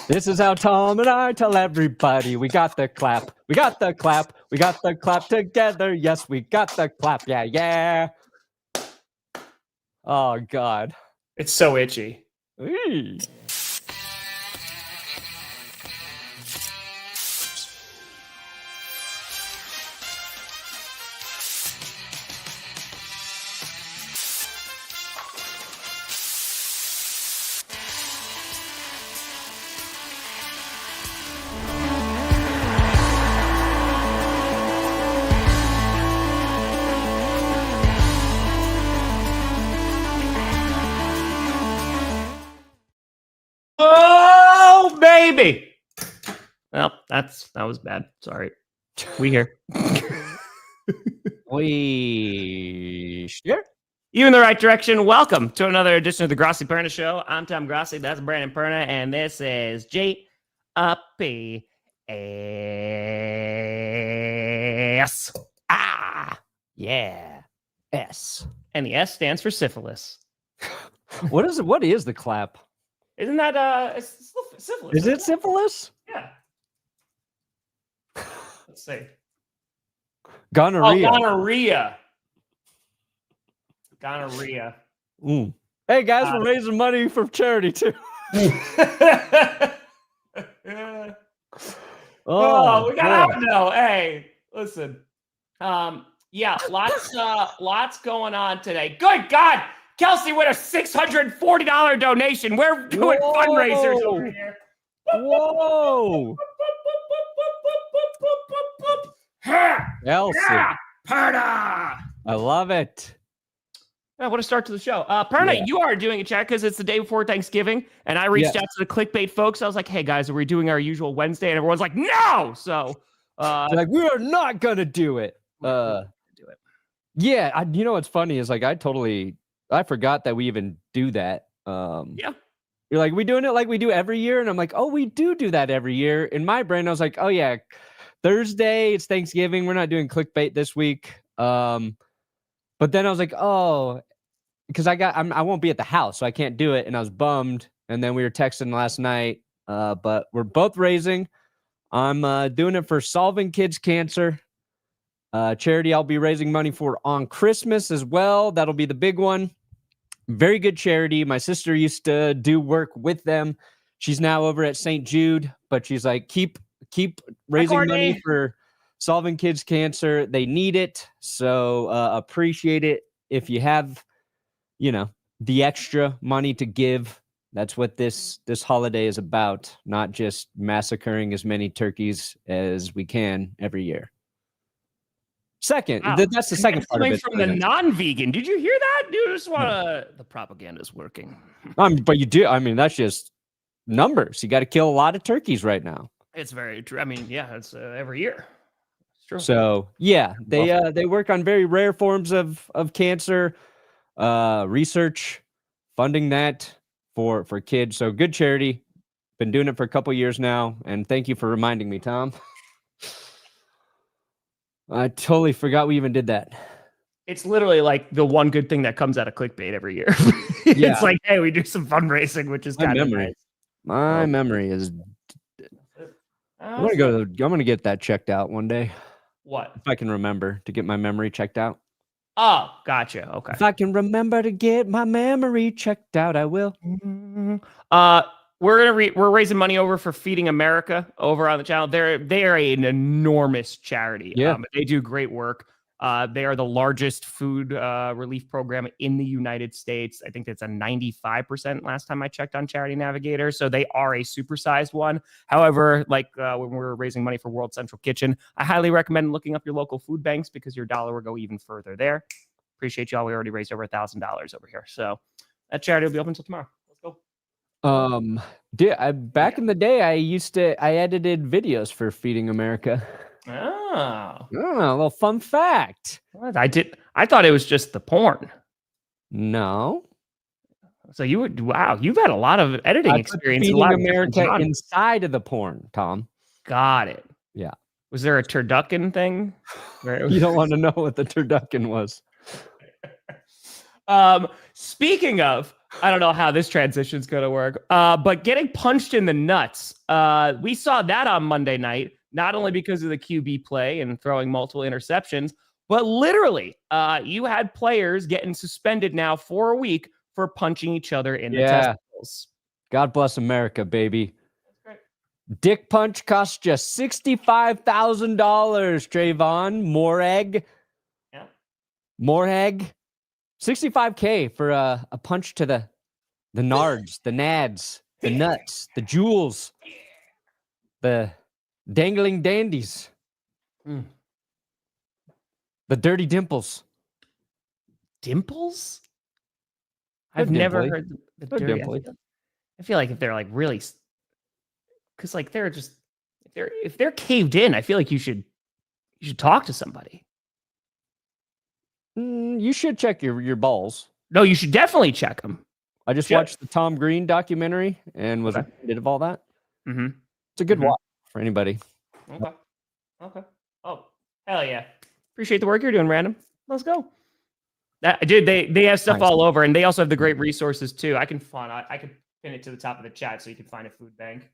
This is how Tom and I tell everybody we got the clap. We got the clap. We got the clap together. Yes, we got the clap. Yeah, yeah. Oh, God. It's so itchy. Eee. Oh, baby. Well, that was bad. Sorry. We here. We sure? You in the right direction. Welcome to another edition of the Grossi Perna Show. I'm Tom Grossi. That's Brandon Perna. And this is G-A-P-S. Ah, yeah. S. And the S stands for syphilis. What is the clap? Isn't that it's syphilis? Is it syphilis? Yeah. Let's see. Gonorrhea. Oh, gonorrhea. Mm. Hey guys, we're raising money for charity too. Oh, we got no. Hey, listen. Yeah, lots going on today. Good God, Kelsey with a $640 donation. We're doing fundraisers over here. Whoa. Kelsey. Perna. I love it. Yeah, what a start to the show. Perna, you are doing a chat because it's the day before Thanksgiving, and I reached out to the Clickbait folks. I was like, hey, guys, are we doing our usual Wednesday? And everyone's like, no! So, like, we are not going to do it. Yeah, you know what's funny is, like, I forgot that we even do that. Yeah. You're like, we doing it like we do every year? And I'm like, oh, we do that every year. In my brain, I was like, oh, yeah, Thursday, it's Thanksgiving. We're not doing Clickbait this week. But then I was like, oh, because I won't be at the house, so I can't do it. And I was bummed. And then we were texting last night. But we're both raising. I'm doing it for Solving Kids Cancer. Charity I'll be raising money for on Christmas as well. That'll be the big one. Very good charity. My sister used to do work with them. She's now over at St. Jude, but she's like, keep raising money for Solving Kids Cancer. They need it. So appreciate it. If you have, the extra money to give, that's what this holiday is about. Not just massacring as many turkeys as we can every year. Second, that's the second part of it. From the non-vegan. Did you hear that? Dude, just the propaganda's working. But you do. I mean, that's just numbers. You got to kill a lot of turkeys right now. It's very true. I mean, yeah, it's every year. It's true. So yeah, they work on very rare forms of cancer, research, funding that for kids. So good charity. Been doing it for a couple years now, and thank you for reminding me, Tom. I totally forgot we even did that. It's literally like the one good thing that comes out of Clickbait every year. It's like, hey, we do some fundraising, which is kind of nice. My memory is. I'm gonna get that checked out one day. What? If I can remember to get my memory checked out. Oh, gotcha. Okay. If I can remember to get my memory checked out, I will. We're raising money over for Feeding America over on the channel. They are an enormous charity. Yeah. They do great work. They are the largest food relief program in the United States. I think it's a 95% last time I checked on Charity Navigator. So they are a supersized one. However, like when we're raising money for World Central Kitchen, I highly recommend looking up your local food banks because your dollar will go even further there. Appreciate y'all. We already raised over $1,000 over here. So that charity will be open until tomorrow. Let's go. Back in the day, I edited videos for Feeding America. Oh, a little fun fact. What? I thought it was just the porn. No. So you've had a lot of editing experience. Feeding America inside of the porn, Tom. Got it. Yeah. Was there a turducken thing? You don't want to know what the turducken was. Speaking of I don't know how this transition's going to work. But getting punched in the nuts, we saw that on Monday night, not only because of the QB play and throwing multiple interceptions, but literally, you had players getting suspended now for a week for punching each other in the testicles. God bless America, baby. That's great. Dick punch cost you $65,000, Trayvon Moreg. Yeah. Moreg. $65K for a punch to the nards, the nads, the nuts, the jewels, the dangling dandies, the dirty dimples. Dimples? They're I've never dimply. heard the They're dirty. dimply. I feel like if they're like really, because like they're just if they're caved in, I feel like you should talk to somebody. You should check your balls. No, you should definitely check them. I just watched the Tom Green documentary and was reminded of all that. Mm-hmm. It's a good watch for anybody. Okay. Oh, hell yeah. Appreciate the work you're doing, Random. Let's go. Dude, they have stuff all over, and they also have the great resources too. I can pin it to the top of the chat so you can find a food bank.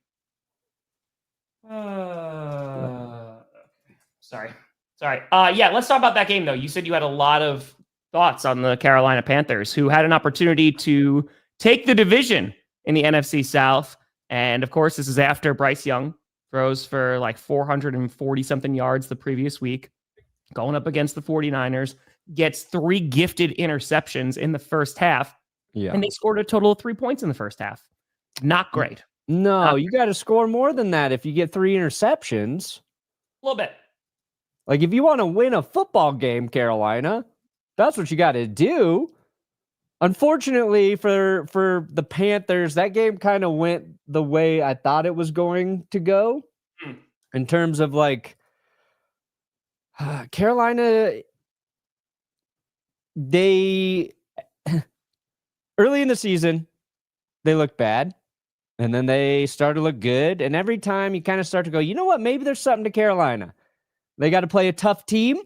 Sorry. Yeah, let's talk about that game, though. You said you had a lot of thoughts on the Carolina Panthers, who had an opportunity to take the division in the NFC South. And, of course, this is after Bryce Young throws for like 440-something yards the previous week, going up against the 49ers, gets 3 gifted interceptions in the first half, and they scored a total of 3 points in the first half. Not great. No, you got to score more than that if you get 3 interceptions. A little bit. Like, if you want to win a football game, Carolina, that's what you got to do. Unfortunately for the Panthers, that game kind of went the way I thought it was going to go in terms of, like, Carolina, they early in the season, they looked bad. And then they started to look good. And every time you kind of start to go, you know what? Maybe there's something to Carolina. They got to play a tough team.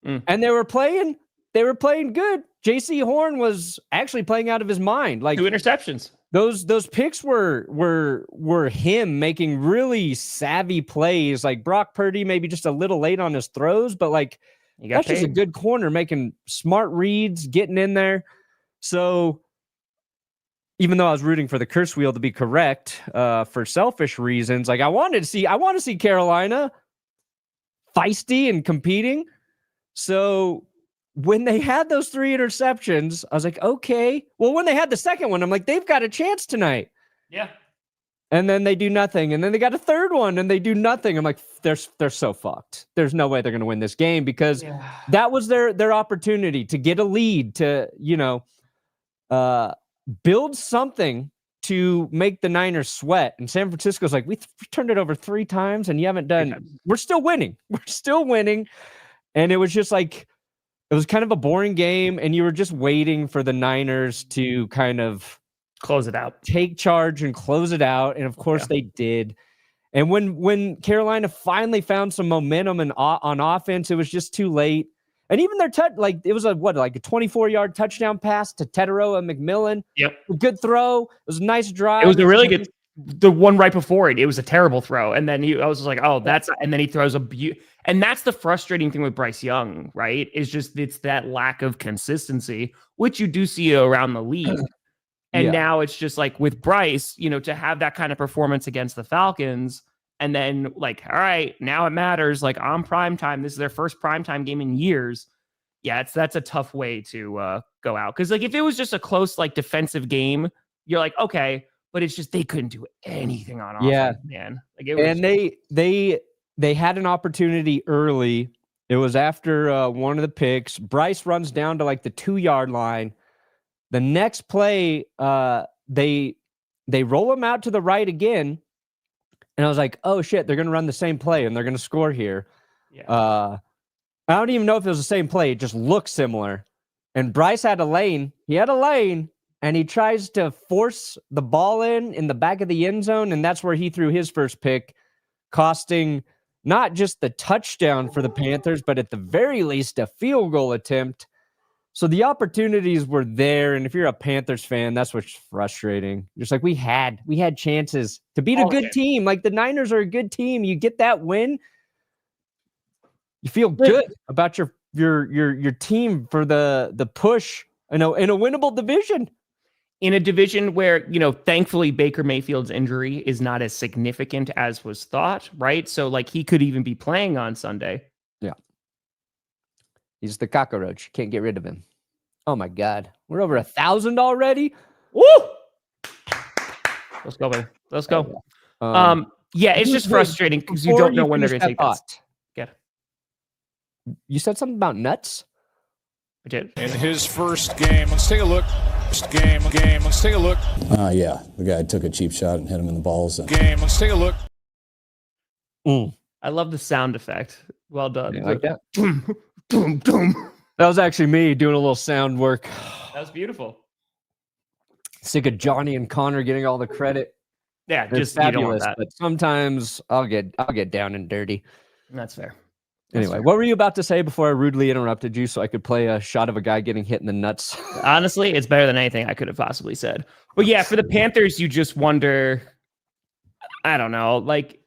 And they were playing good. JC Horn was actually playing out of his mind. Like 2 interceptions. Those picks were him making really savvy plays. Like Brock Purdy, maybe just a little late on his throws, but like that's just a good corner, making smart reads, getting in there. So even though I was rooting for the curse wheel to be correct, for selfish reasons, like I want to see Carolina feisty and competing. So when they had those 3 interceptions, I was like, okay. Well, when they had the second one, I'm like, they've got a chance tonight. Yeah. And then they do nothing. And then they got a third one and they do nothing. I'm like, they're so fucked. There's no way they're going to win this game because that was their opportunity to get a lead, to, build something to make the Niners sweat. And San Francisco's like, we turned it over 3 times and you haven't done. We're still winning. And it was just like, it was kind of a boring game, and you were just waiting for the Niners to kind of close it out, take charge and close it out. And of course they did. And when Carolina finally found some momentum on offense, it was just too late. And even their it was a 24-yard touchdown pass to Teterow and McMillan. Yep. A good throw. It was a nice drive. It was a really good. The one right before it was a terrible throw. And then I was just like, oh, and then he throws and that's the frustrating thing with Bryce Young, right? It's that lack of consistency, which you do see around the league. And now it's just like with Bryce, to have that kind of performance against the Falcons, and then like, all right, now it matters. Like on primetime, this is their first primetime game in years. Yeah, that's a tough way to go out. Because like if it was just a close like defensive game, you're like, okay. But it's just they couldn't do anything on offense, man. Like they had an opportunity early. It was after one of the picks. Bryce runs down to like the 2-yard line. The next play, they roll him out to the right again, and I was like, oh shit, they're gonna run the same play and they're gonna score here. I don't even know if it was the same play. It just looked similar. And Bryce had a lane. And he tries to force the ball in the back of the end zone, and that's where he threw his first pick, costing not just the touchdown for the Panthers, but at the very least a field goal attempt. So the opportunities were there, and if you're a Panthers fan, that's what's frustrating. Just like we had chances to beat a good team. Like the Niners are a good team. You get that win, you feel good about your team for the push in a winnable division. In a division where, thankfully Baker Mayfield's injury is not as significant as was thought, right? So like he could even be playing on Sunday. Yeah. He's the cockroach. Can't get rid of him. Oh my God. We're over 1,000 already. Woo! Let's go, baby. Let's go. It's just frustrating because you don't know when they're going to take this. Get. You said something about nuts? I did. In his first game, let's take a look. Let's take a look. Yeah, the guy took a cheap shot and hit him in the balls. Let's take a look. I love the sound effect. Well done. Yeah, like that. Boom, boom, boom. That was actually me doing a little sound work. That was beautiful. Sick of Johnny and Connor getting all the credit. Yeah, They're just fabulous, you don't want that. but sometimes I'll get down and dirty. That's fair. Anyway, what were you about to say before I rudely interrupted you so I could play a shot of a guy getting hit in the nuts? Honestly, it's better than anything I could have possibly said. But yeah, for the Panthers, you just wonder, I don't know, like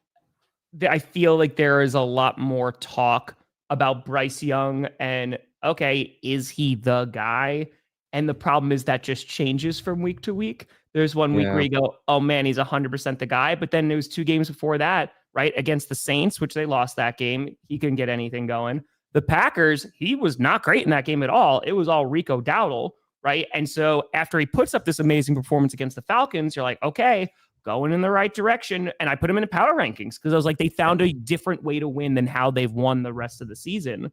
I feel like there is a lot more talk about Bryce Young and, okay, is he the guy? And the problem is that just changes from week to week. There's one week where you go, oh man, he's 100% the guy. But then there was 2 games before that, right? Against the Saints, which they lost that game. He couldn't get anything going. The Packers, he was not great in that game at all. It was all Rico Dowdle, right? And so after he puts up this amazing performance against the Falcons, you're like, okay, going in the right direction. And I put him in the power rankings because I was like, they found a different way to win than how they've won the rest of the season.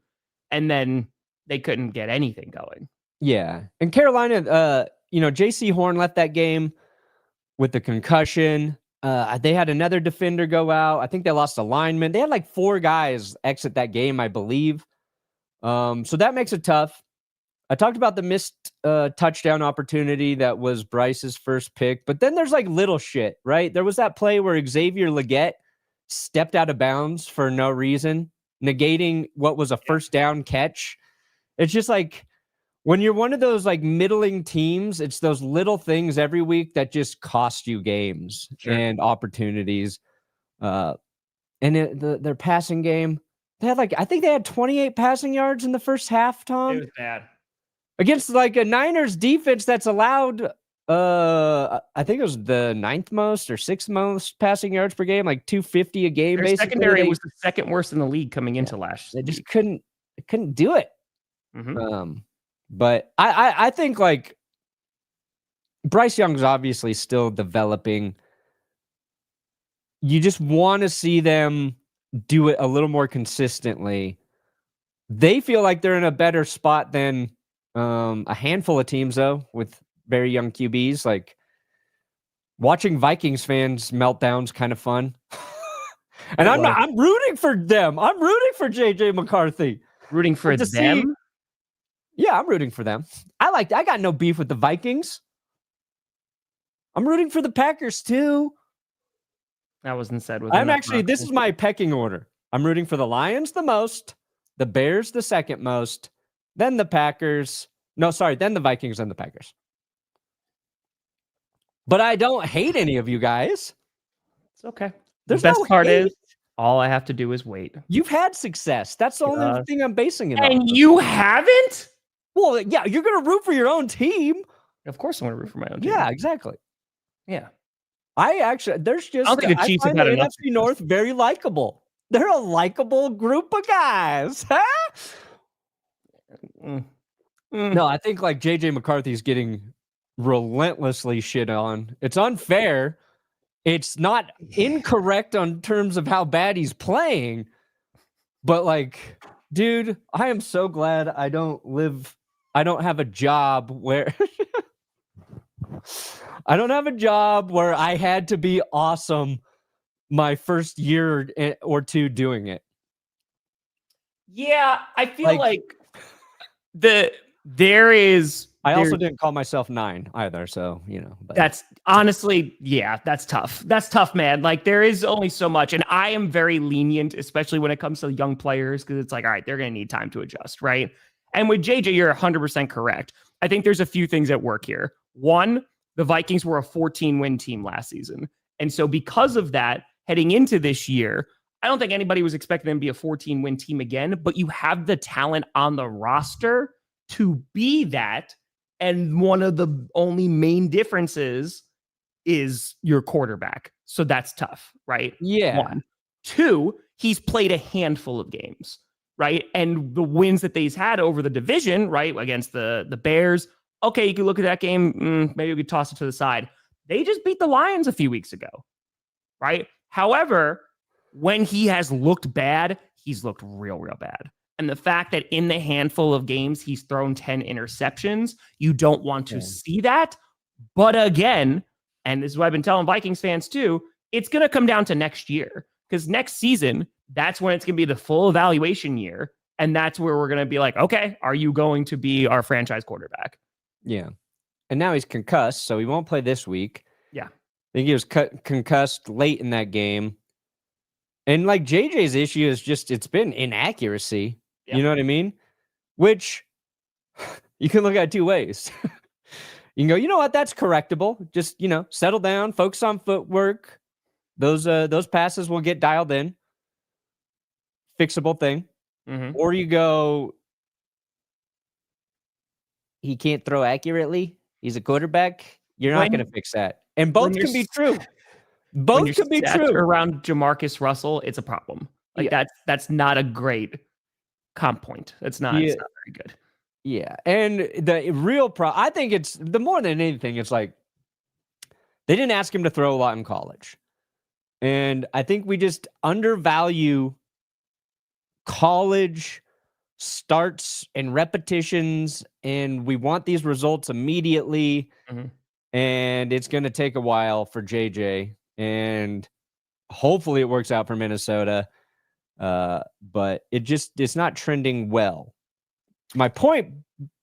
And then they couldn't get anything going. Yeah. And Carolina, J.C. Horn left that game with the concussion. They had another defender go out. I think they lost a lineman. They had like 4 guys exit that game, I believe. So that makes it tough. I talked about the missed touchdown opportunity that was Bryce's first pick, but then there's like little shit, right? There was that play where Xavier Legette stepped out of bounds for no reason, negating what was a first down catch. It's just like, when you're one of those like middling teams, it's those little things every week that just cost you games and opportunities. And their passing game, I think they had 28 passing yards in the first half, Tom. It was bad. Against like a Niners defense that's allowed, I think it was the 9th most or 6th most passing yards per game, like 250 a game. Their basically, secondary was the second worst in the league coming into last. They just couldn't do it. Mm-hmm. But I think like Bryce Young's obviously still developing. You just want to see them do it a little more consistently. They feel like they're in a better spot than a handful of teams, though, with very young QBs. Like watching Vikings fans meltdowns kind of fun. And I'm rooting for them. I'm rooting for JJ McCarthy. Rooting for them? Yeah, I'm rooting for them. I got no beef with the Vikings. I'm rooting for the Packers too. That wasn't said with. This is my pecking order. I'm rooting for the Lions the most, the Bears the second most, then the Packers. No, sorry, then the Vikings and the Packers. But I don't hate any of you guys. It's okay. There's the best part hate. is all I have to do is wait. You've had success. That's the only thing I'm basing it on. And you haven't? Well, yeah, you're going to root for your own team. Of course I'm going to root for my own team. Yeah, exactly. Yeah. I think the Chiefs have had the NFC North very likable. They're a likable group of guys. Huh? No, I think like JJ McCarthy's getting relentlessly shit on. It's unfair. It's not incorrect on terms of how bad he's playing. But like, dude, I am so glad I don't have a job where I had to be awesome my first year or 2 doing it. Yeah, I feel like there is. I also didn't call myself 9 either, so But. That's honestly, yeah, that's tough. That's tough, man. Like there is only so much, and I am very lenient, especially when it comes to young players, because it's like, all right, they're gonna need time to adjust, right? And with JJ, you're 100% correct. I think there's a few things at work here. One, the Vikings were a 14-win team last season. And so because of that, heading into this year, I don't think anybody was expecting them to be a 14-win team again, but you have the talent on the roster to be that. And one of the only main differences is your quarterback. So that's tough, right? Yeah. One. Two, he's played a handful of games, right? And the wins that he's had over the division, right, against the Bears, okay, you could look at that game, maybe we could toss it to the side. They just beat the Lions a few weeks ago, right? However, when he has looked bad, he's looked real bad. And the fact that in the handful of games he's thrown 10 interceptions, you don't want to see that. But again, and this is what I've been telling Vikings fans too, it's going to come down to next year. Because next season, that's when it's going to be the full evaluation year. And that's where we're going to be like, okay, are you going to be our franchise quarterback? Yeah. And now he's concussed, so he won't play this week. Yeah. I think he was concussed late in that game. And like JJ's issue is just, it's been inaccuracy. Yep. You know what I mean? Which you can look at two ways. You can go, you know what? That's correctable. Just, settle down, focus on footwork. Those passes will get dialed in. Fixable thing. Mm-hmm. Or you go, he can't throw accurately. He's a quarterback. You're not going to fix that. And both can be true. Both can be true. Around Jamarcus Russell, it's a problem. Like that's not a great comp point. It's not very good. Yeah. And the real problem, I think it's the more than anything, it's like they didn't ask him to throw a lot in college. And I think we just undervalue college starts and repetitions, and we want these results immediately. Mm-hmm. And it's going to take a while for JJ, and hopefully it works out for Minnesota. But it's not trending well. My point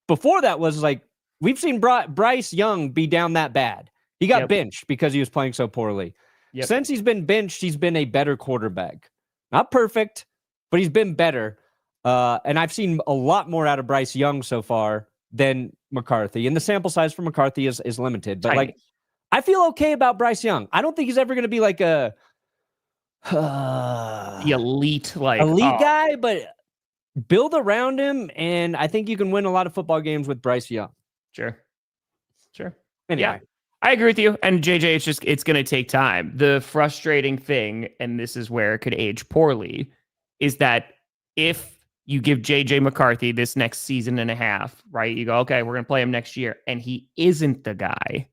before that was like, we've seen Bryce Young be down that bad. He got benched because he was playing so poorly. Yep. Since he's been benched, he's been a better quarterback. Not perfect, but he's been better. And I've seen a lot more out of Bryce Young so far than McCarthy. And the sample size for McCarthy is limited. But like, I feel okay about Bryce Young. I don't think he's ever going to be like the elite guy, but build around him. And I think you can win a lot of football games with Bryce Young. Sure. Anyway. Yeah. I agree with you. And JJ, it's going to take time. The frustrating thing, and this is where it could age poorly, is that if you give JJ McCarthy this next season and a half, right? You go, okay, we're going to play him next year, and he isn't the guy,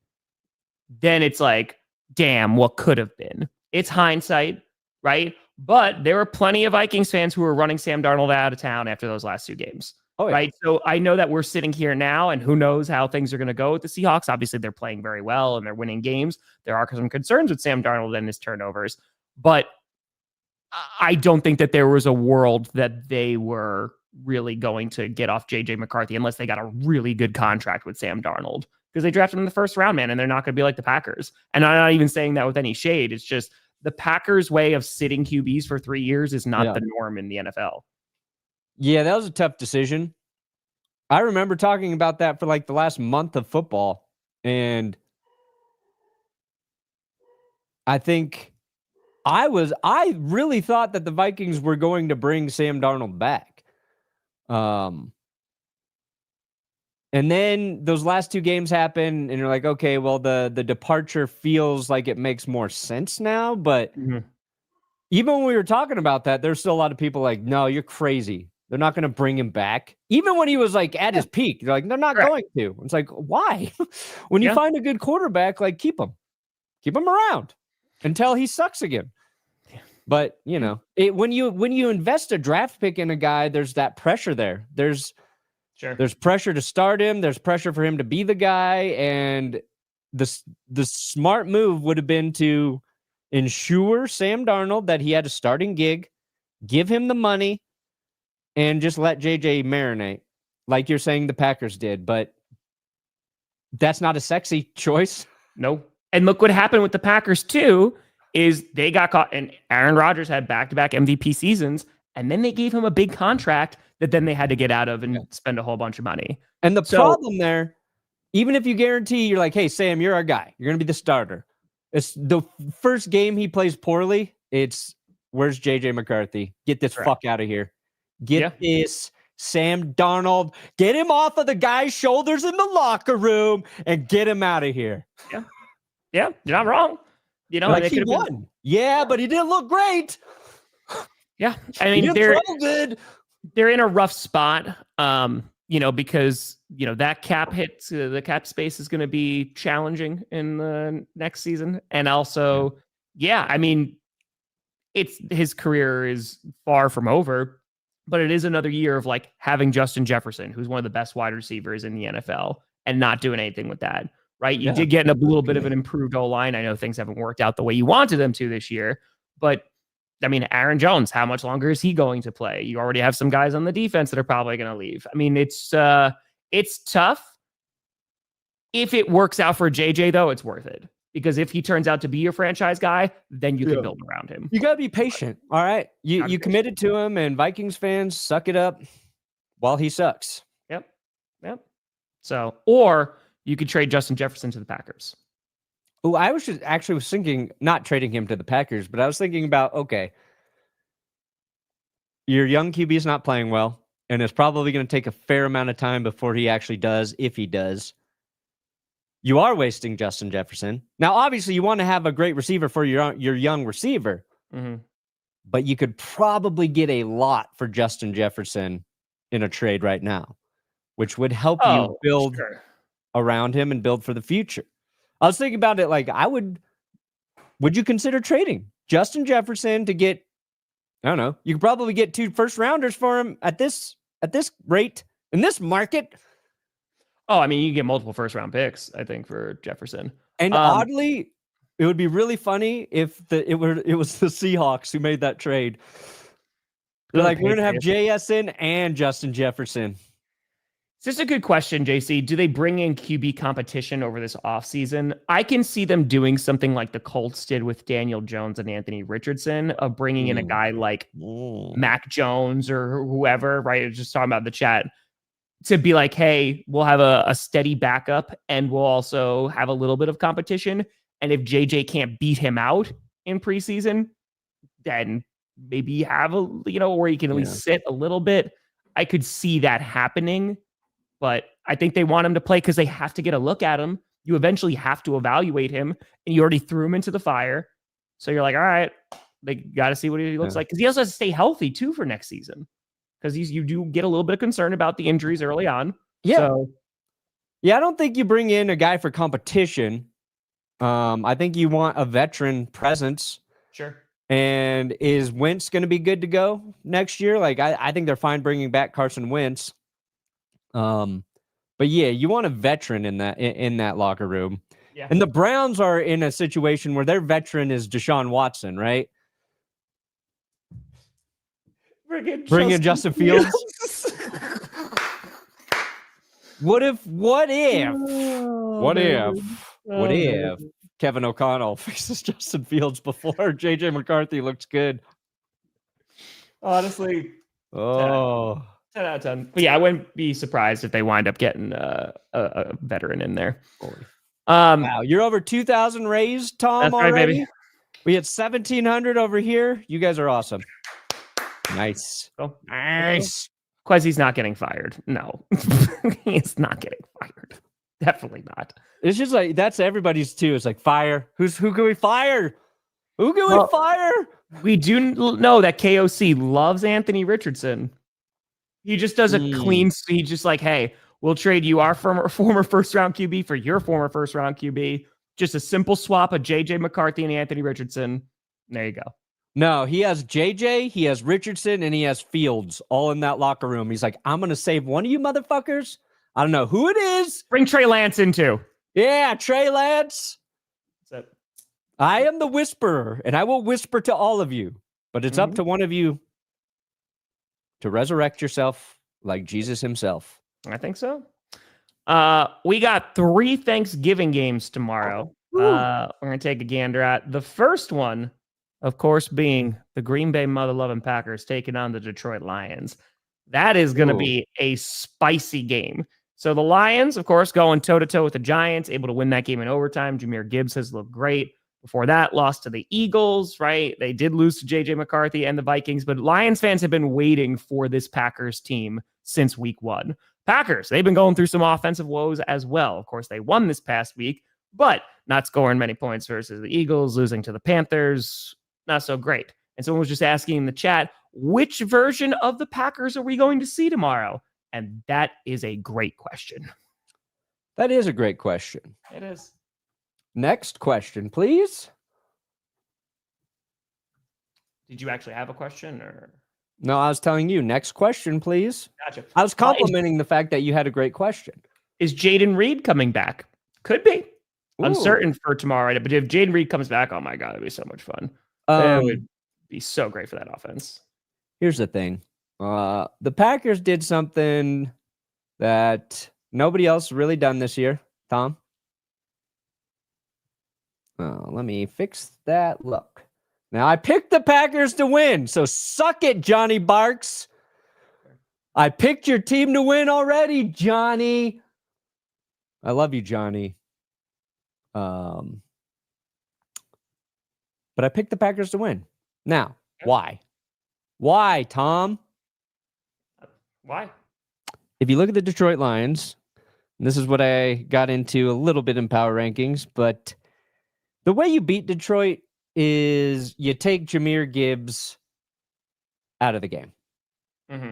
then it's like, damn, what could have been? It's hindsight, right? But there were plenty of Vikings fans who were running Sam Darnold out of town after those last two games. Oh, yeah. Right. So I know that we're sitting here now, and who knows how things are going to go with the Seahawks. Obviously, they're playing very well and they're winning games. There are some concerns with Sam Darnold and his turnovers, but I don't think that there was a world that they were really going to get off JJ McCarthy unless they got a really good contract with Sam Darnold, because they drafted him in the first round, man, and they're not going to be like the Packers. And I'm not even saying that with any shade. It's just the Packers' way of sitting QBs for 3 years is not the norm in the NFL. Yeah, that was a tough decision. I remember talking about that for like the last month of football. And I think I really thought that the Vikings were going to bring Sam Darnold back. And then those last two games happen, and you're like, okay, well, the departure feels like it makes more sense now. But even when we were talking about that, there's still a lot of people like, no, you're crazy. They're not going to bring him back. Even when he was like at his peak, they're like, they're not going to. It's like, why? When you find a good quarterback, like keep him around until he sucks again. Yeah. But when you invest a draft pick in a guy, there's that pressure there. There's pressure to start him. There's pressure for him to be the guy. And the smart move would have been to ensure Sam Darnold that he had a starting gig, give him the money, and just let JJ marinate, like you're saying the Packers did. But that's not a sexy choice. No. And look what happened with the Packers, too, is they got caught. And Aaron Rodgers had back-to-back MVP seasons, and then they gave him a big contract that then they had to get out of and spend a whole bunch of money. And the problem there, even if you guarantee you're like, hey, Sam, you're our guy. You're going to be the starter. It's the first game he plays poorly. It's where's JJ McCarthy? Get this fuck out of here. Get this Sam Darnold. Get him off of the guy's shoulders in the locker room and get him out of here. Yeah. Yeah. You're not wrong. You know, like he won. Yeah, but he didn't look great. Yeah. I mean, they're in a rough spot. You know, because, you know, that cap hit, the cap space is going to be challenging in the next season. And also, I mean, his career is far from over, but it is another year of like having Justin Jefferson, who's one of the best wide receivers in the NFL, and not doing anything with that, right? You did get a little bit of an improved O-line. I know things haven't worked out the way you wanted them to this year, but I mean, Aaron Jones, how much longer is he going to play? You already have some guys on the defense that are probably going to leave. I mean, it's tough. If it works out for JJ, though, it's worth it. Because if he turns out to be your franchise guy, then you can build around him. You got to be patient, all right? You committed to him, and Vikings fans, suck it up while he sucks. Yep. So, or you could trade Justin Jefferson to the Packers. Oh, I was thinking not trading him to the Packers, but I was thinking about, okay, your young QB is not playing well, and it's probably going to take a fair amount of time before he actually does, if he does. You are wasting Justin Jefferson. Now, obviously, you want to have a great receiver for your young receiver, but you could probably get a lot for Justin Jefferson in a trade right now, which would help you build around him and build for the future. I was thinking about it like would you consider trading Justin Jefferson to get, I don't know, you could probably get 2 first rounders for him at this rate in this market. Oh, I mean, you get multiple first round picks, I think, for Jefferson. And oddly, it would be really funny if it was the Seahawks who made that trade. They're like, we're going to have JSN and Justin Jefferson. This is a good question, JC. Do they bring in QB competition over this offseason? I can see them doing something like the Colts did with Daniel Jones and Anthony Richardson, of bringing in a guy like Mac Jones or whoever, right? Just talking about the chat, to be like, hey, we'll have a steady backup and we'll also have a little bit of competition. And if JJ can't beat him out in preseason, then maybe have where you can at least sit a little bit. I could see that happening. But I think they want him to play because they have to get a look at him. You eventually have to evaluate him, and you already threw him into the fire. So you're like, all right, they got to see what he looks like. Because he also has to stay healthy, too, for next season. Because you do get a little bit of concern about the injuries early on. Yeah. So, I don't think you bring in a guy for competition. I think you want a veteran presence. Sure. And is Wentz going to be good to go next year? Like, I think they're fine bringing back Carson Wentz. But yeah, you want a veteran in that locker room. Yeah. And the Browns are in a situation where their veteran is Deshaun Watson, right? Bring in Justin Fields. What if Kevin O'Connell faces Justin Fields before JJ McCarthy looks good? Honestly. 10 out of 10. But yeah, I wouldn't be surprised if they wind up getting a veteran in there. Wow, you're over 2,000 raised, Tom, that's already? right, baby. We had 1,700 over here. You guys are awesome. Nice. Oh, nice. Quezzy's not getting fired. No. He's not getting fired. Definitely not. It's just like, that's everybody's too. It's like, fire. Who can we fire? Who can we fire? We do know that KOC loves Anthony Richardson. He just does a clean. He's just like, hey, we'll trade you our former first round QB for your former first round QB. Just a simple swap of JJ McCarthy and Anthony Richardson. There you go. No, he has JJ, he has Richardson, and he has Fields all in that locker room. He's like, I'm going to save one of you motherfuckers. I don't know who it is. Bring Trey Lance in too. Yeah, Trey Lance. That's it. I am the whisperer, and I will whisper to all of you. But it's up to one of you to resurrect yourself like Jesus himself. I think so. We got 3 Thanksgiving games tomorrow. We're going to take a gander at the first one, of course, being the Green Bay mother-loving Packers taking on the Detroit Lions. That is going to Ooh. be a spicy game. So the Lions, of course, going toe-to-toe with the Giants, able to win that game in overtime. Jahmyr Gibbs has looked great. Before that, lost to the Eagles, right? They did lose to J.J. McCarthy and the Vikings, but Lions fans have been waiting for this Packers team since week 1. Packers, they've been going through some offensive woes as well. Of course, they won this past week, but not scoring many points versus the Eagles, losing to the Panthers, not so great. And someone was just asking in the chat, which version of the Packers are we going to see tomorrow? And that is a great question. That is a great question. It is. Next question, please. Did you actually have a question or? No, I was telling you. Next question, please. Gotcha. I was complimenting the fact that you had a great question. Is Jaden Reed coming back? Could be. Ooh. Uncertain for tomorrow, but if Jaden Reed comes back, oh my God, it'd be so much fun. It would be so great for that offense. Here's the thing. The Packers did something that nobody else really done this year. Tom? Let me fix that look. Now, I picked the Packers to win, so suck it, Johnny Barks. I picked your team to win already, Johnny. I love you, Johnny. But I picked the Packers to win. Now, why? Why, Tom? Why? If you look at the Detroit Lions, and this is what I got into a little bit in power rankings, but the way you beat Detroit is you take Jahmyr Gibbs out of the game. Mm-hmm.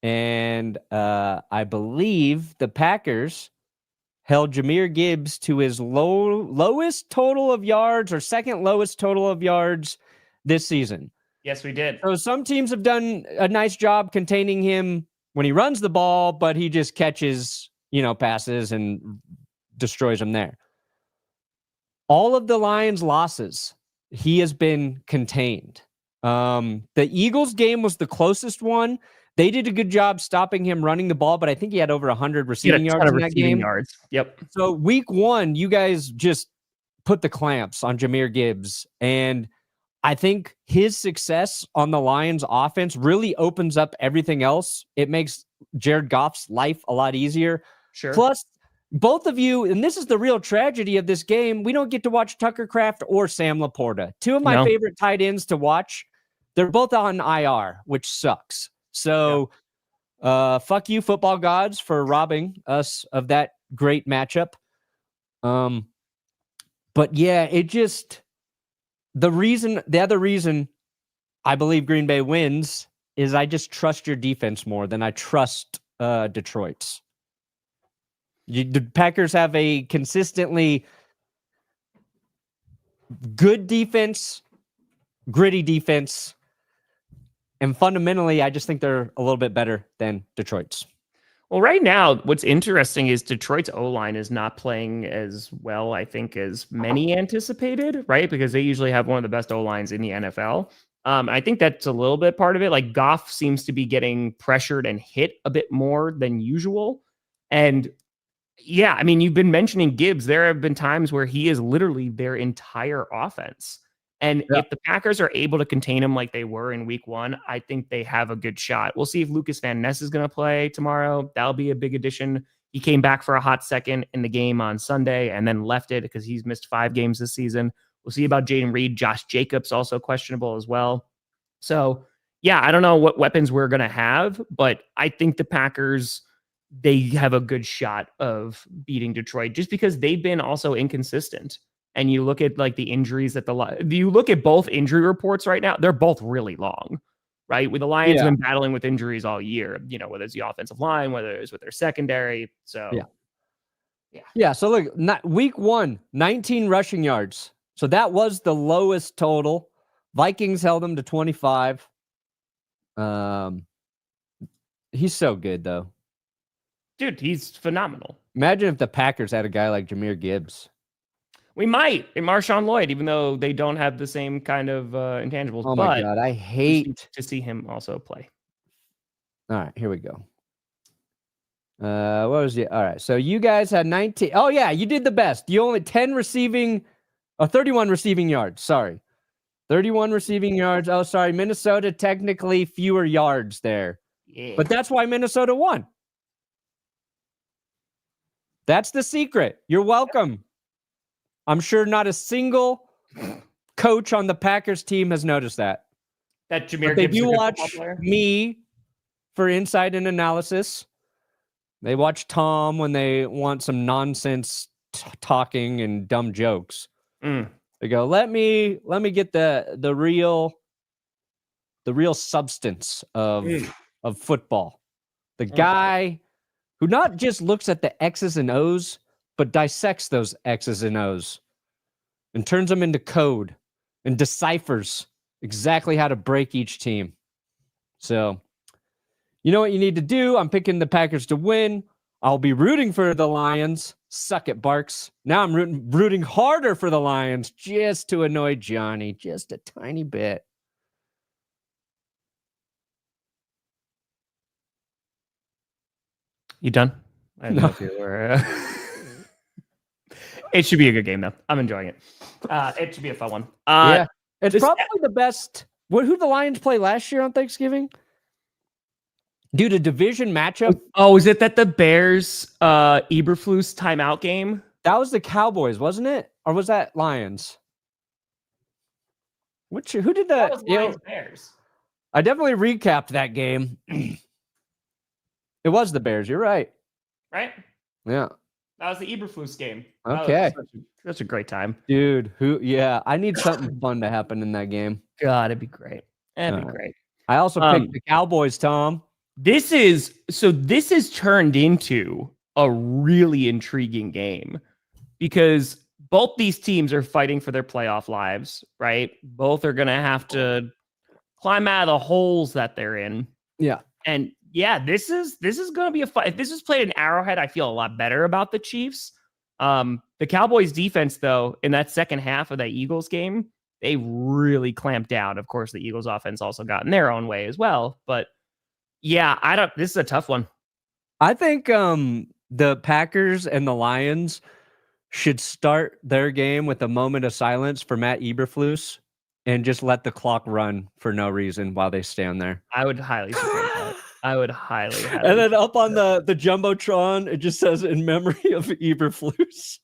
And I believe the Packers held Jahmyr Gibbs to his lowest total of yards or second lowest total of yards this season. Yes, we did. So some teams have done a nice job containing him when he runs the ball, but he just catches, passes and destroys them there. All of the Lions' losses, he has been contained. The Eagles game was the closest one. They did a good job stopping him running the ball, but I think he had over 100 receiving yards in that game. Yep. So week 1, you guys just put the clamps on Jahmyr Gibbs, and I think his success on the Lions offense really opens up everything else. It makes Jared Goff's life a lot easier. Sure. Plus, both of you, and this is the real tragedy of this game, we don't get to watch Tucker Kraft or Sam Laporta. Two of my favorite tight ends to watch. They're both on IR, which sucks. So, fuck you, football gods, for robbing us of that great matchup. But yeah, it just... The other reason I believe Green Bay wins is I just trust your defense more than I trust Detroit's. The Packers have a consistently good defense, gritty defense, and fundamentally, I just think they're a little bit better than Detroit's. Well, right now, what's interesting is Detroit's O-line is not playing as well, I think, as many anticipated, right? Because they usually have one of the best O-lines in the NFL. I think that's a little bit part of it. Like Goff seems to be getting pressured and hit a bit more than usual. And yeah, I mean, you've been mentioning Gibbs. There have been times where he is literally their entire offense. And if the Packers are able to contain him like they were in week 1, I think they have a good shot. We'll see if Lucas Van Ness is going to play tomorrow. That'll be a big addition. He came back for a hot second in the game on Sunday and then left it because he's missed 5 games this season. We'll see about Jaden Reed. Josh Jacobs also questionable as well. So, yeah, I don't know what weapons we're going to have, but I think the Packers, they have a good shot of beating Detroit just because they've been also inconsistent. And you look at like the injuries that you look at both injury reports right now, they're both really long, right? With the Lions have been battling with injuries all year, whether it's the offensive line, whether it's with their secondary. So, yeah. So look, week 1, 19 rushing yards. So that was the lowest total. Vikings held him to 25. He's so good though. Dude, he's phenomenal. Imagine if the Packers had a guy like Jahmyr Gibbs. We might in Marshawn Lloyd, even though they don't have the same kind of intangibles. Oh my God, I hate to see him also play. All right, here we go. What was it? All right, so you guys had 19. Oh yeah, you did the best. You only 31 receiving yards. Sorry, 31 receiving yards. Oh, sorry, Minnesota technically fewer yards there. Yeah. But that's why Minnesota won. That's the secret. You're welcome. I'm sure not a single coach on the Packers team has noticed that. That Jahmyr But they Gibbs is do a good watch football player. me for insight and analysis. They watch Tom when they want some nonsense talking and dumb jokes. They go, let me get the real substance of football. The guy who not just looks at the X's and O's, but dissects those X's and O's and turns them into code and deciphers exactly how to break each team. So, you know what you need to do? I'm picking the Packers to win. I'll be rooting for the Lions. Suck it, Barks. Now I'm rooting harder for the Lions just to annoy Johnny, just a tiny bit. You done? I don't know if you were. It should be a good game, though. I'm enjoying it. It should be a fun one. Yeah, it's probably the best. Who did the Lions play last year on Thanksgiving? Dude, a division matchup. Oh, is it that the Bears Eberflus timeout game? That was the Cowboys, wasn't it? Or was that Lions? Who did that? That was Lions Bears. I definitely recapped that game. It was the Bears. You're right. Right? Yeah. That was the Eberflus game. Okay. That's a great time. Dude, I need something fun to happen in that game. God, it'd be great. That'd be great. I also picked the Cowboys, Tom. This is turned into a really intriguing game because both these teams are fighting for their playoff lives, right? Both are going to have to climb out of the holes that they're in. Yeah. And yeah, this is going to be a fight. If this was played in Arrowhead, I feel a lot better about the Chiefs. The Cowboys defense, though, in that second half of that Eagles game, they really clamped down. Of course, the Eagles offense also got in their own way as well. But yeah, this is a tough one. I think the Packers and the Lions should start their game with a moment of silence for Matt Eberflus and just let the clock run for no reason while they stand there. I would highly support that. I would highly. And then up on the Jumbotron, it just says in memory of Eberflus.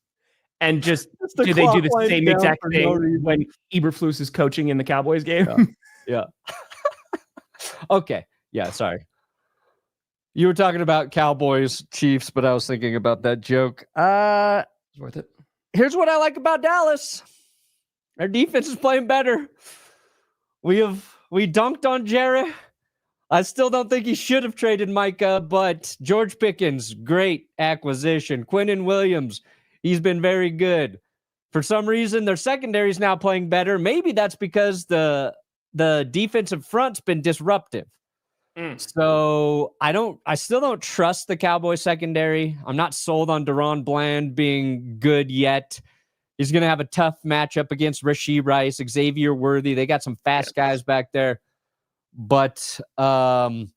And just do they do the same exact thing when Eberflus is coaching in the Cowboys game? Yeah. Okay. Yeah, sorry. You were talking about Cowboys, Chiefs, but I was thinking about that joke. It's worth it. Here's what I like about Dallas. Our defense is playing better. We dunked on Jared. I still don't think he should have traded Micah, but George Pickens, great acquisition. Quinnen Williams, he's been very good. For some reason, their secondary is now playing better. Maybe that's because the defensive front's been disruptive. So I still don't trust the Cowboys secondary. I'm not sold on Deron Bland being good yet. He's going to have a tough matchup against Rashee Rice, Xavier Worthy. They got some fast guys back there. But I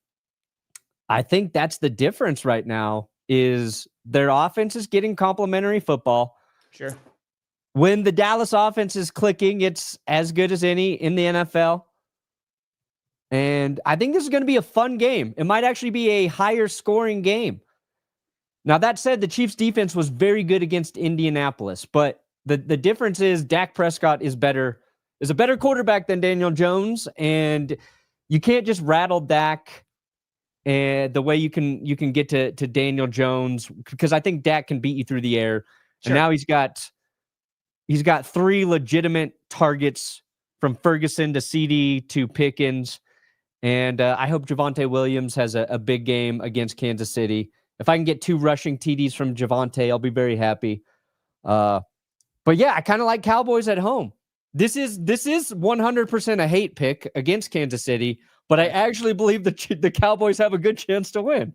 think that's the difference right now is their offense is getting complimentary football. Sure. When the Dallas offense is clicking, it's as good as any in the NFL. And I think this is going to be a fun game. It might actually be a higher scoring game. Now, that said, the Chiefs defense was very good against Indianapolis, but the difference is Dak Prescott is a better quarterback than Daniel Jones, and you can't just rattle Dak the way you can get to Daniel Jones, because I think Dak can beat you through the air. Sure. And now he's got 3 legitimate targets from Ferguson to CD to Pickens. And I hope Javonte Williams has a big game against Kansas City. If I can get 2 rushing TDs from Javonte, I'll be very happy. But yeah, I kind of like Cowboys at home. This is 100% a hate pick against Kansas City, but I actually believe the Cowboys have a good chance to win.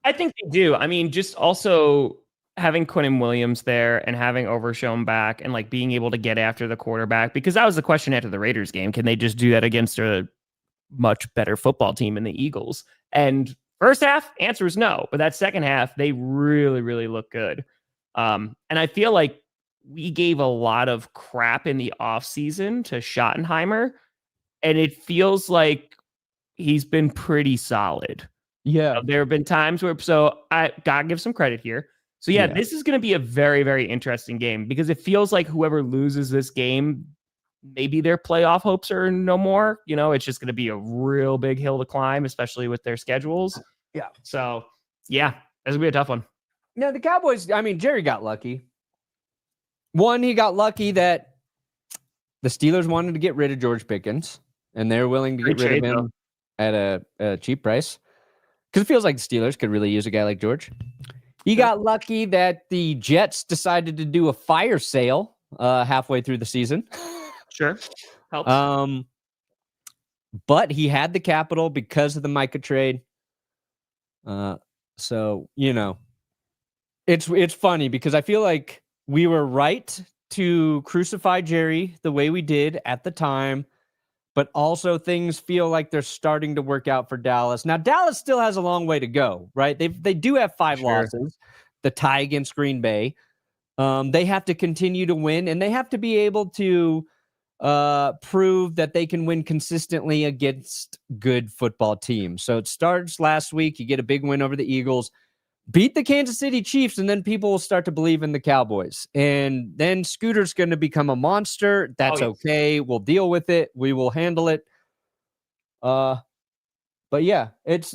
I think they do. I mean, just also having Quinnen Williams there and having Overshown back and like being able to get after the quarterback, because that was the question after the Raiders game. Can they just do that against a much better football team in the Eagles? And first half, answer is no. But that second half, they really, really look good. And I feel like we gave a lot of crap in the offseason to Schottenheimer. And it feels like he's been pretty solid. Yeah. There have been times where, so I gotta give some credit here. So yeah, this is going to be a very, very interesting game because it feels like whoever loses this game, maybe their playoff hopes are no more. It's just going to be a real big hill to climb, especially with their schedules. Yeah. So yeah, that's gonna be a tough one. Now the Cowboys, I mean, Jerry got lucky. One, he got lucky that the Steelers wanted to get rid of George Pickens, and they're willing to get rid of him at a cheap price. Because it feels like the Steelers could really use a guy like George. He got lucky that the Jets decided to do a fire sale halfway through the season. Sure. Helps. But he had the capital because of the Micah trade. So, it's funny because I feel like we were right to crucify Jerry the way we did at the time. But also things feel like they're starting to work out for Dallas. Now, Dallas still has a long way to go, right? They do have 5 losses, the tie against Green Bay. They have to continue to win, and they have to be able to prove that they can win consistently against good football teams. So it starts last week. You get a big win over the Eagles. Beat the Kansas City Chiefs, and then people will start to believe in the Cowboys. And then Scooter's going to become a monster. That's okay. We'll deal with it. We will handle it. But yeah, it's,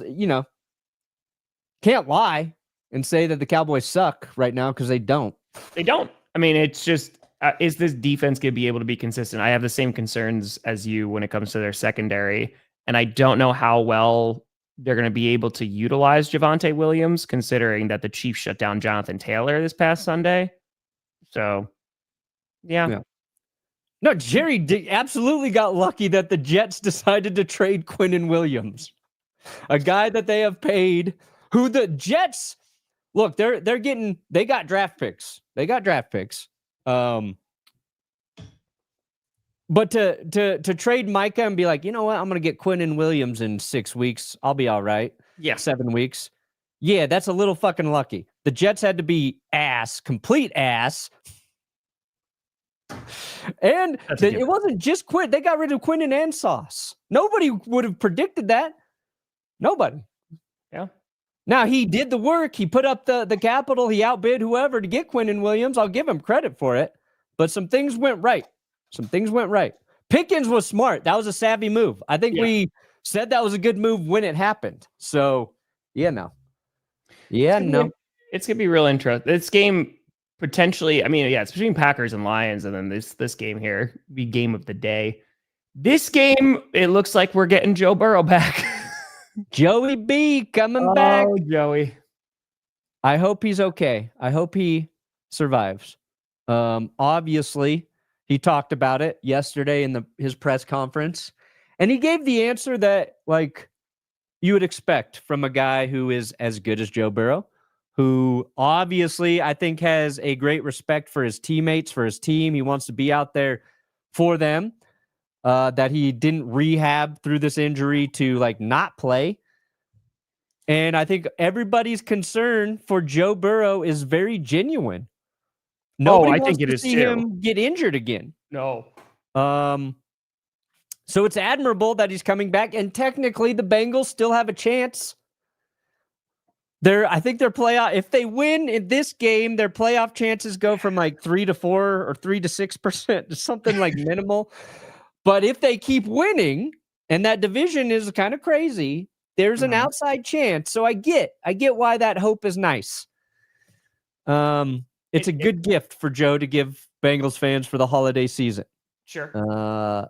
can't lie and say that the Cowboys suck right now because they don't. They don't. I mean, it's just, is this defense going to be able to be consistent? I have the same concerns as you when it comes to their secondary, and I don't know how well they're going to be able to utilize Javonte Williams, considering that the Chiefs shut down Jonathan Taylor this past Sunday. So, yeah. No, Jerry absolutely got lucky that the Jets decided to trade Quinnen Williams, a guy that they have paid, who the Jets, look, they got draft picks. They got draft picks. But to trade Micah and be like, you know what, I'm going to get Quinnen Williams in 6 weeks. I'll be all right. Yeah. 7 weeks. Yeah, that's a little fucking lucky. The Jets had to be complete ass. And it wasn't just Quinn. They got rid of Quinnen and Sauce. Nobody would have predicted that. Nobody. Yeah. Now, he did the work. He put up the capital. He outbid whoever to get Quinnen Williams. I'll give him credit for it. But some things went right. Pickens was smart. That was a savvy move. I think we said that was a good move when it happened. So, it's going to be real interesting. This game potentially, I mean, it's between Packers and Lions, and then this game here, be game of the day. This game, it looks like we're getting Joe Burrow back. Joey B coming back. Oh, Joey. I hope he's okay. I hope he survives. Obviously, he talked about it yesterday in his press conference, and he gave the answer that you would expect from a guy who is as good as Joe Burrow, who obviously I think has a great respect for his teammates, for his team. He wants to be out there for them, that he didn't rehab through this injury to not play. And I think everybody's concern for Joe Burrow is very genuine. Nobody I think it is see him get injured again. No. So it's admirable that he's coming back, and technically the Bengals still have a chance. I think their playoff, if they win in this game, their playoff chances go from 3 to 4 or 3 to 6% to something minimal. But if they keep winning, and that division is kind of crazy, there's an outside chance. So I get why that hope is nice. It's a good gift for Joe to give Bengals fans for the holiday season. Sure.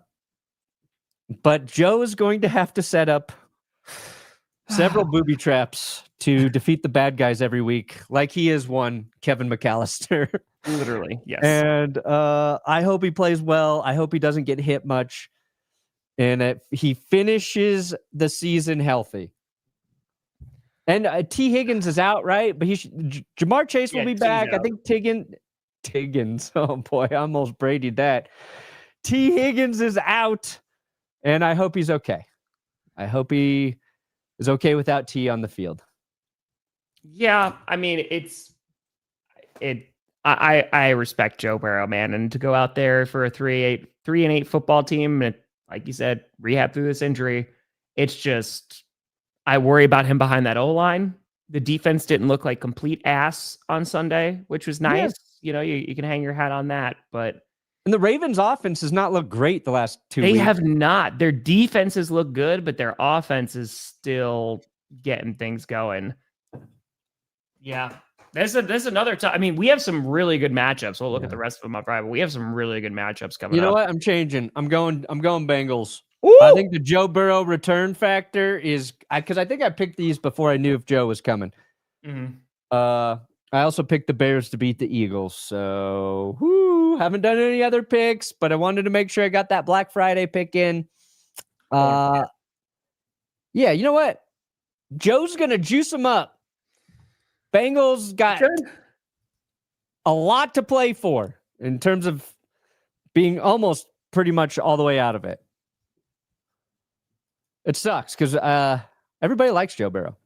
But Joe is going to have to set up several booby traps to defeat the bad guys every week, like he is one Kevin McAllister. Literally, yes. And I hope he plays well. I hope he doesn't get hit much. And he finishes the season healthy. And T. Higgins is out, right? But Jamar Chase will be back. I think Tiggins. Oh boy, I almost Brady'd that. T. Higgins is out, and I hope he's okay. I hope he is okay without T on the field. Yeah, I mean, I respect Joe Burrow, man, and to go out there for a 3-8 football team, and like you said, rehab through this injury, It's just, I worry about him behind that O-line. The defense didn't look like complete ass on Sunday, which was nice. Yeah. You can hang your hat on that, but And the Ravens offense has not looked great the last 2 they weeks. have not. Their defenses look good, but their offense is still getting things going. Yeah. There's another time. I mean, we have some really good matchups. We'll look at the rest of them on Friday, but we have some really good matchups coming up. You know what? I'm changing. I'm going Bengals. Ooh! I think the Joe Burrow return factor is because I think I picked these before I knew if Joe was coming. Mhm. I also picked the Bears to beat the Eagles. So haven't done any other picks, but I wanted to make sure I got that Black Friday pick in. Yeah, you know what? Joe's gonna juice them up. Bengals got a lot to play for in terms of being almost pretty much all the way out of it. It sucks because everybody likes Joe Burrow.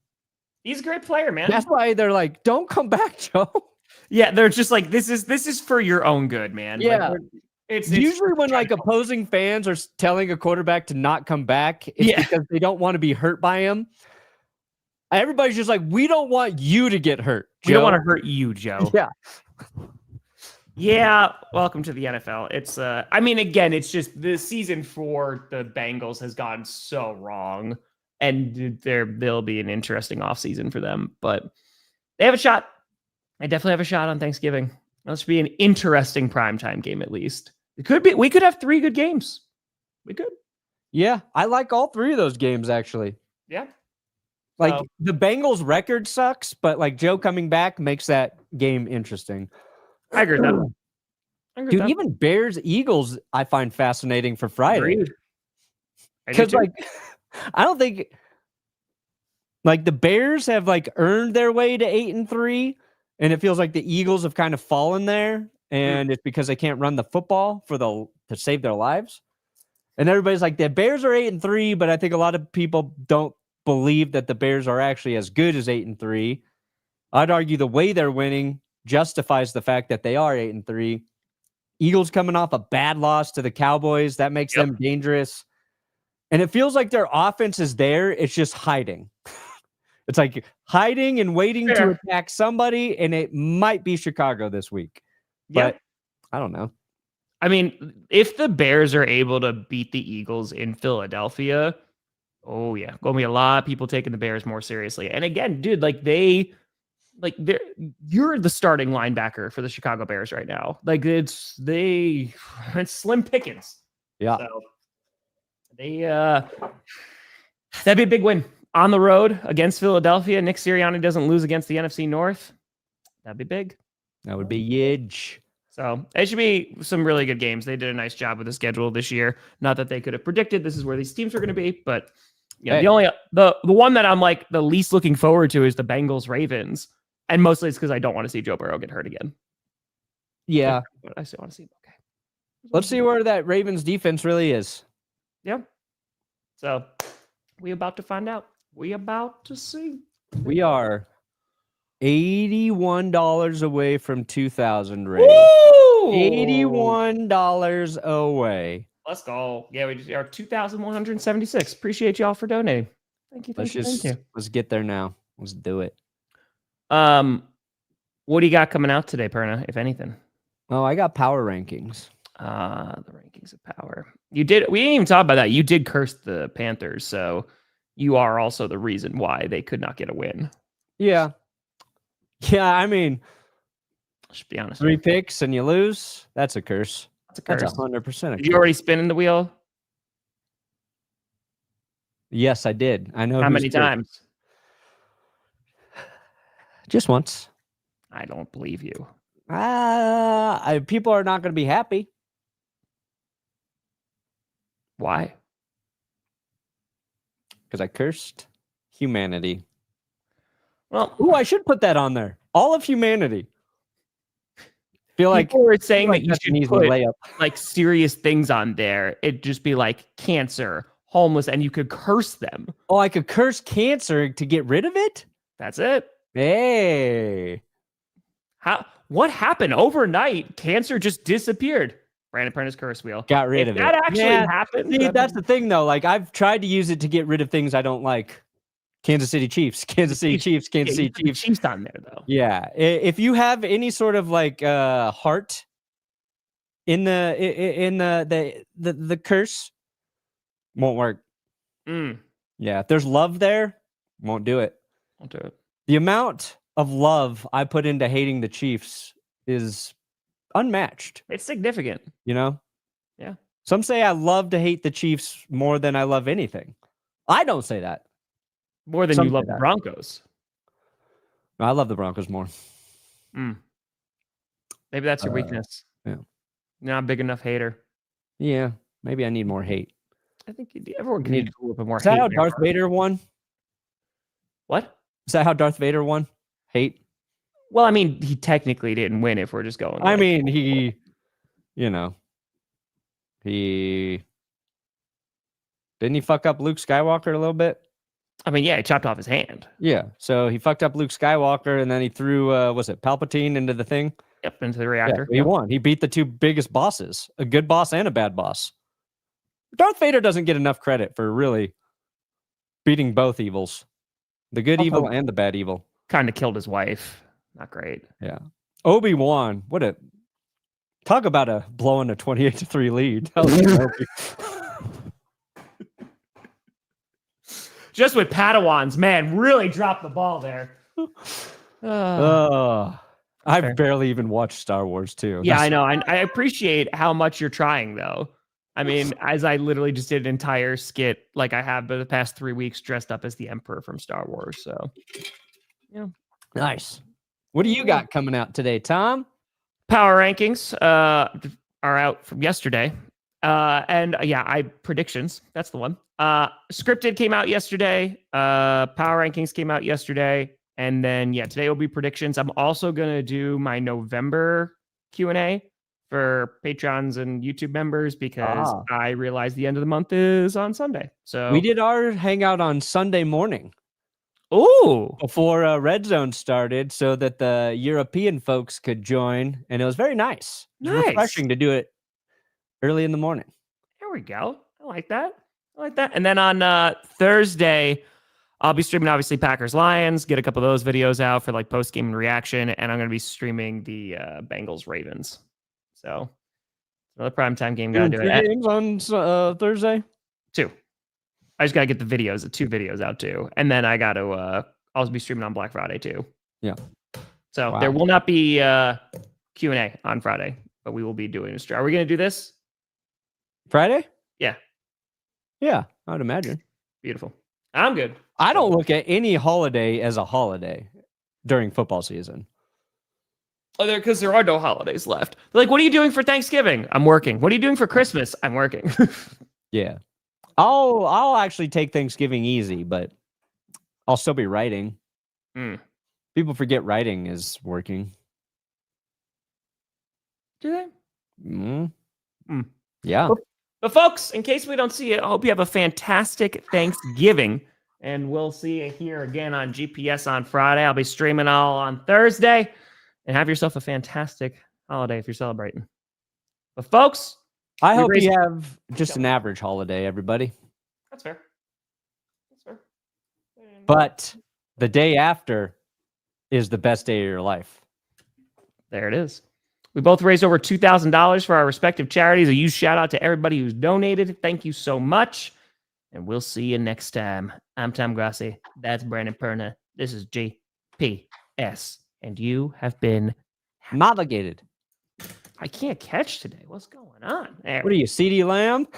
He's a great player, man. That's why they're like, don't come back, Joe. Yeah, they're just like, this is for your own good, man. Yeah. Like, it's usually when like opposing fans are telling a quarterback to not come back, it's because they don't want to be hurt by him. Everybody's just like, we don't want you to get hurt, Joe. We don't want to hurt you, Joe. Yeah. Yeah, welcome to the NFL. It's I mean, again, it's just the season for the Bengals has gone so wrong, and there'll be an interesting offseason for them, but they have a shot. They definitely have a shot on Thanksgiving. That should be an interesting primetime game at least. It could be. We could have 3 good games. We could. Yeah, I like all 3 of those games actually. Yeah. Like the Bengals record sucks, but like Joe coming back makes that game interesting. I agree with that. Dude, even Bears Eagles I find fascinating for Friday. Because like I don't think like the Bears have like earned their way to 8-3, and it feels like the Eagles have kind of fallen there, and it's because they can't run the football to save their lives. And everybody's like, the Bears are 8-3, but I think a lot of people don't believe that the Bears are actually as good as 8-3. I'd argue the way they're winning justifies the fact that they are 8-3. Eagles coming off a bad loss to the Cowboys, that makes them dangerous. And it feels like their offense is there. It's just hiding. It's like hiding and waiting to attack somebody, and it might be Chicago this week. But I don't know. I mean, if the Bears are able to beat the Eagles in Philadelphia, oh yeah, going to be a lot of people taking the Bears more seriously. And again, dude, you're the starting linebacker for the Chicago Bears right now. Like it's slim pickings. Yeah. So that'd be a big win on the road against Philadelphia. Nick Sirianni doesn't lose against the NFC North. That'd be big. That would be huge. So it should be some really good games. They did a nice job with the schedule this year. Not that they could have predicted this is where these teams are going to be, but yeah, the one that I'm like the least looking forward to is the Bengals Ravens, and mostly it's because I don't want to see Joe Burrow get hurt again. Yeah, but I still want to see him. Okay, let's see where that Ravens defense really is. Yeah. So we about to find out. We about to see. We are $81 away from 2,000, Ray. $81 away. Let's go. Yeah, we are 2,176. Appreciate y'all for donating. Thank you. Thank you. Let's get there now. Let's do it. What do you got coming out today, Perna, if anything? Oh, I got power rankings. The rankings of power. We didn't even talk about that. You did curse the Panthers, so you are also the reason why they could not get a win. Yeah. Yeah, I mean, let's be honest. 3 picks and you lose. That's a curse. That's a curse. That's 100% a curse. Did you already spinning the wheel? Yes, I did. I know. How many times? Just once. I don't believe you. People are not going to be happy. Why? Because I cursed humanity. Well, I should put that on there. All of humanity. Feel like people were saying that you should put like serious things on there. It'd just be like cancer, homeless, and you could curse them. Oh, I could curse cancer to get rid of it? That's it. Hey. What happened overnight? Cancer just disappeared. Brandon Perna's curse wheel. Got rid if of it. that actually happened. See, that's the thing, though. Like, I've tried to use it to get rid of things I don't like. Kansas City Chiefs, Kansas City Chiefs, Kansas City Chiefs. Chiefs on there, though. Yeah. If you have any sort of like heart in the curse, won't work. Yeah. If there's love there, won't do it. Won't do it. The amount of love I put into hating the Chiefs is unmatched. It's significant. You know? Yeah. Some say I love to hate the Chiefs more than I love anything. I don't say that. More than you love the Broncos. I love the Broncos more. Maybe that's your weakness. Yeah. You're not a big enough hater. Yeah. Maybe I need more hate. I think everyone can need a little bit more hate. Is that how Darth Vader won? What? Is that how Darth Vader won? Hate? Well, I mean, he technically didn't win if we're just going. I mean, he didn't he fuck up Luke Skywalker a little bit? I mean, yeah, he chopped off his hand. Yeah. So he fucked up Luke Skywalker and then he threw, was it Palpatine into the thing? Yep, into the reactor. Yeah, he won. He beat the two biggest bosses, a good boss and a bad boss. Darth Vader doesn't get enough credit for really beating both evils, the good evil and the bad evil. Kind of killed his wife. Not great. Yeah. Obi-Wan, talk about blowing a 28-3 lead. Just with Padawans, man, really dropped the ball there. I've barely even watched Star Wars too. Yeah, I know. I appreciate how much you're trying, though. I mean, as I literally just did an entire skit like I have for the past 3 weeks dressed up as the Emperor from Star Wars. So, yeah. Nice. What do you got coming out today, Tom? Power rankings are out from yesterday. Predictions. That's the one. Scripted came out yesterday. Power rankings came out yesterday. And then, today will be predictions. I'm also going to do my November Q&A for Patrons and YouTube members because I realize the end of the month is on Sunday. So we did our hangout on Sunday morning. Oh, before Red Zone started so that the European folks could join. And it was very nice. It was refreshing to do it early in the morning. There we go. I like that. And then on Thursday, I'll be streaming, obviously, Packers-Lions, get a couple of those videos out for like post-game reaction. And I'm going to be streaming the Bengals-Ravens. So another primetime game. Got to do it. Games on Thursday? 2. I just got to get the videos, the 2 videos out too. And then I got to also be streaming on Black Friday too. Yeah. So there will not be Q&A on Friday, but we will be doing a stream. Are we going to do this? Friday? Yeah. Yeah, I would imagine. Beautiful. I'm good. I don't look at any holiday as a holiday during football season. Because there are no holidays left. Like, what are you doing for Thanksgiving? I'm working. What are you doing for Christmas? I'm working. Yeah. I'll actually take Thanksgiving easy, but I'll still be writing. People forget writing is working. Do they? Yeah. But folks, in case we don't see it, I hope you have a fantastic Thanksgiving. And we'll see you here again on GPS on Friday. I'll be streaming all on Thursday. And have yourself a fantastic holiday if you're celebrating. But folks, I hope you have just an average holiday, everybody. That's fair. But the day after is the best day of your life. There it is. We both raised over $2,000 for our respective charities. A huge shout out to everybody who's donated. Thank you so much. And we'll see you next time. I'm Tom Grossi. That's Brandon Perna. This is GPS. And you have been navigated. I can't catch today. What's going on? There. What are you, CeeDee Lamb?